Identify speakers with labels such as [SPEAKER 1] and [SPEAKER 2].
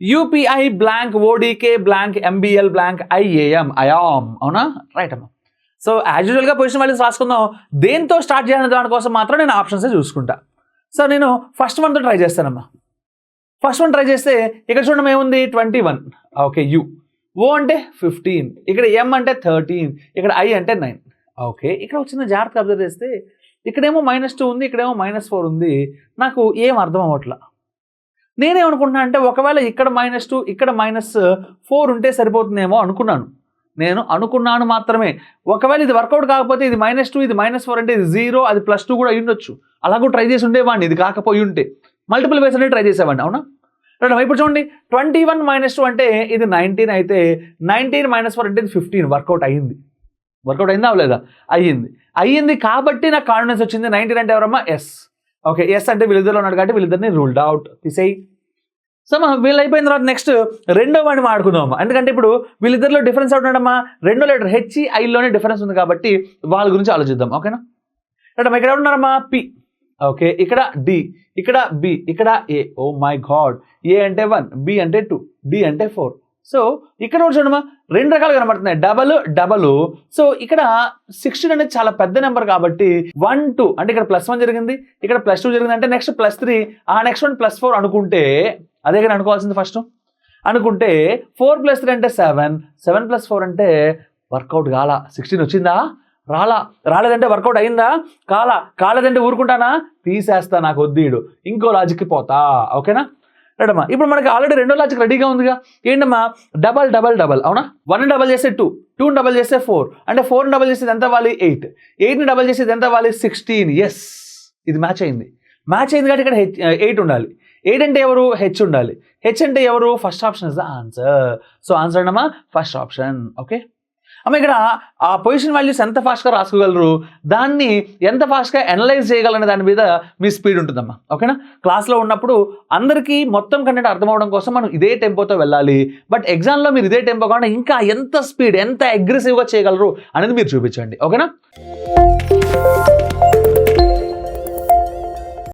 [SPEAKER 1] UPI blank ఓడికే blank MBL blank IAM I am. అవునా? Right అమ్మా. సో యాజ్ యూజువల్గా పొజిషన్ వాల్యూస్ రాసుకుందాం. దేంతో స్టార్ట్ చేయాలనే దానికోసం మాత్రం నేను ఆప్షన్సే చూసుకుంటా. సో నేను ఫస్ట్ వన్తో ట్రై చేస్తానమ్మా. ఫస్ట్ వన్ ట్రై చేస్తే ఇక్కడ చూడడం ఏముంది 21. Okay, you. ఓ అంటే 15, ఇక్కడ ఎం అంటే 13, ఇక్కడ ఐ అంటే 9. ఓకే, ఇక్కడ వచ్చిన జాగ్రత్తగా అబ్జర్వ్ చేస్తే ఇక్కడేమో -2 ఉంది, ఇక్కడేమో -4 ఉంది. నాకు ఏం అర్థం అవ్వట్లా. నేనేమనుకుంటున్నా అంటే ఒకవేళ ఇక్కడ -2 ఇక్కడ -4 ఉంటే సరిపోతుందేమో అనుకున్నాను. నేను అనుకున్నాను మాత్రమే. ఒకవేళ ఇది వర్కౌట్ కాకపోతే ఇది -2 ఇది -4 అంటే ఇది 0, అది +2 కూడా అయ్యుండొచ్చు. అలాగూ ట్రై చేసి ఉండేవాడిని ఇది కాకపోయి ఉంటే. మల్టిపుల్ వేస్ అనేది ట్రై చేసేవాడిని. అవునా? రైట్. ఇప్పుడు చూడండి 21 - 2 అంటే ఇది 19 అయితే 19 - 4 అంటే ఇది 15. వర్కౌట్ అయ్యింది. వర్కౌట్ అయిందా అవ్వలేదా? అయ్యింది కాబట్టి నాకు కాన్ఫిడెన్స్ వచ్చింది. 19 అంటే ఎవరమ్మా? ఎస్. ఓకే, ఎస్ అంటే వీళ్ళిద్దరిలో ఉన్నాడు కాబట్టి వీళ్ళిద్దరిని రూల్డ్ అవుట్ తీసేయి. సో వీళ్ళు అయిపోయిన తర్వాత నెక్స్ట్ రెండో వాడిని మాడుకుందాం. ఎందుకంటే ఇప్పుడు వీళ్ళిద్దరిలో డిఫరెన్స్ అవుతున్నాడమ్మా, రెండో లెటర్ HEIలోనే డిఫరెన్స్ ఉంది కాబట్టి వాళ్ళ గురించి ఆలోచిద్దాం. ఓకేనా? రైట్. ఇక్కడ ఎవరున్నారమ్మా? పి. ఓకే, ఇక్కడ డి, ఇక్కడ బి, ఇక్కడ ఏ. Oh my God. ఏ అంటే 1, బి అంటే 2, డి అంటే 4. సో ఇక్కడ చూడమ్మా రెండు రకాలు కనబడుతున్నాయి, డబల్. సో ఇక్కడ 16 అనేది చాలా పెద్ద నెంబర్ కాబట్టి 1 2 అంటే ఇక్కడ +1 జరిగింది, ఇక్కడ +2 జరిగింది అంటే నెక్స్ట్ +3, ఆ నెక్స్ట్ వన్ +4 అనుకుంటే అదే కానీ అనుకోవాల్సింది ఫస్ట్. అనుకుంటే 4 + 3 అంటే 7, 7 + 4 అంటే వర్కౌట్ కాల. 16 వచ్చిందా? రాలేదంటే వర్కౌట్ అయిందా? కాలేదంటే ఊరుకుంటానా? తీసేస్తా, నాకు వద్దీడు, ఇంకో లాజిక్కి పోతా. ఓకేనా? రైటమ్మా. ఇప్పుడు మనకి ఆల్రెడీ రెండో లాజిక్ రెడీగా ఉందిగా. ఏంటమ్మా? డబల్. అవునా? 1 డబల్ చేస్తే 2, 2 డబల్ చేస్తే 4 అంటే 4 డబల్ చేసేది ఎంత అవ్వాలి? 8, 8ని డబల్ చేసేది ఎంత అవ్వాలి? 16. ఎస్, ఇది మ్యాచ్ అయింది కాబట్టి ఇక్కడ 8 ఉండాలి. 8 అంటే ఎవరు? హెచ్ ఉండాలి. హెచ్ అంటే ఎవరు? First option is the answer. So answer అమ్మా ఫస్ట్ ఆప్షన్. ఓకే అమ్మ, ఇక్కడ ఆ పొజిషన్ వాల్యూస్ ఎంత ఫాస్ట్గా రాసుకోగలరు, దాన్ని ఎంత ఫాస్ట్గా అనలైజ్ చేయగలరనే దాని మీద మీ స్పీడ్ ఉంటుందమ్మా. ఓకేనా? క్లాస్లో ఉన్నప్పుడు అందరికీ మొత్తం కంటెంట్ అర్థం అవడం కోసం మనం ఇదే టెంపోతో వెళ్ళాలి. బట్ ఎగ్జామ్లో మీరు ఇదే టెంపో కాకుండా ఇంకా ఎంత స్పీడ్, ఎంత అగ్రెసివ్గా చేయగలరు అనేది మీరు చూపించండి. ఓకేనా?